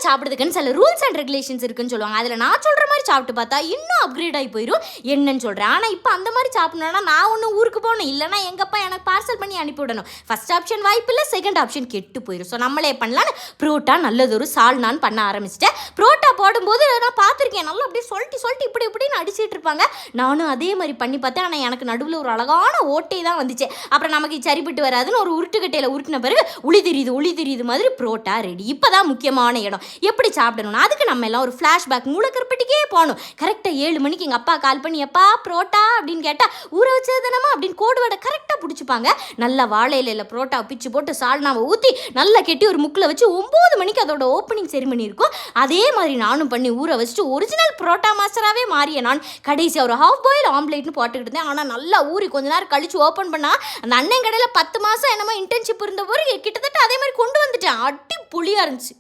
சாப்பிடுறதுக்குன்னு சில rules and regulations இருக்குன்னு சொல்லுவாங்க. அதில் நான் சொல்கிற மாதிரி சாப்பிட்டு பார்த்தா இன்னும் அப்கிரேட் ஆகி போயிடும் என்னன்னு சொல்கிறேன். ஆனால் இப்போ அந்த மாதிரி சாப்பிடணும்னா நான் ஒன்றும் ஊருக்கு போகணும், இல்லைனா எங்கப்பா எனக்கு பார்சல் பண்ணி அனுப்பிவிடணும். ஃபர்ஸ்ட் ஆப்ஷன் வாய்ப்பு இல்லை, செகண்ட் ஆப்ஷன் கெட்டு போயிடும். ஸோ நம்மளே பண்ணலான்னு புரோட்டா நல்லதொரு சால்னான்னு பண்ண ஆரம்பிச்சிட்டேன். புரோட்டா போடும்போது நான் பார்த்துருக்கேன், நல்லா அப்படியே சொல்லிட்டு இப்படின்னு அடிச்சிட்டு இருப்பாங்க. நானும் அதே மாதிரி பண்ணி பார்த்தேன். ஆனால் எனக்கு நடுவில் ஒரு அழகான ஓட்டை தான் வந்துச்சு. அப்புறம் நமக்கு சரிப்பட்டு வராதுன்னு ஒரு உருட்டுக்கட்டையில் உருட்டின பிறகு ஒளி தெரியுது மாதிரி புரோட்டா ரெடி. இப்போ தான் முக்கியமான இடம், எப்படி சாப்பிடணும். அதுக்கு நம்ம எல்லாம் ஒரு ஃப்ளாஷ்பேக் மூலக்கருப்பட்டிக்கே போகணும். கரெக்டாக 7 மணிக்கு எங்கள் அப்பா கால் பண்ணி எப்பா புரோட்டா அப்படின்னு கேட்டால் ஊற வச்சது தானமா அப்படின்னு கோடு வடை கரெக்டாக பிடிச்சிப்பாங்க. நல்லா வாழை இலையில் புரோட்டா பிச்சு போட்டு சால்னாவை ஊற்றி நல்லா கெட்டி ஒரு முக்கில் வச்சு 9 மணிக்கு அதோட ஓப்பனிங் செரிமனி இருக்கும். அதே மாதிரி நானும் பண்ணி ஊற வச்சுட்டு ஒரிஜினல் புரோட்டா மாஸ்டராகவே மாறிய நான் கடைசியாக ஒரு ஹாஃப் பாயில் ஆம்லேட்னு போட்டுக்கிட்டு இருந்தேன். ஆனால் நல்லா ஊறி கொஞ்ச நேரம் கழிச்சு ஓப்பன் பண்ணால் அந்த அண்ணன் கடையில் 10 மாதம் என்னமோ இன்டர்ன்ஷிப் இருந்த போது கிட்டத்தட்ட அதே மாதிரி கொண்டு வந்துட்டேன். அடி புளியாக இருந்துச்சு.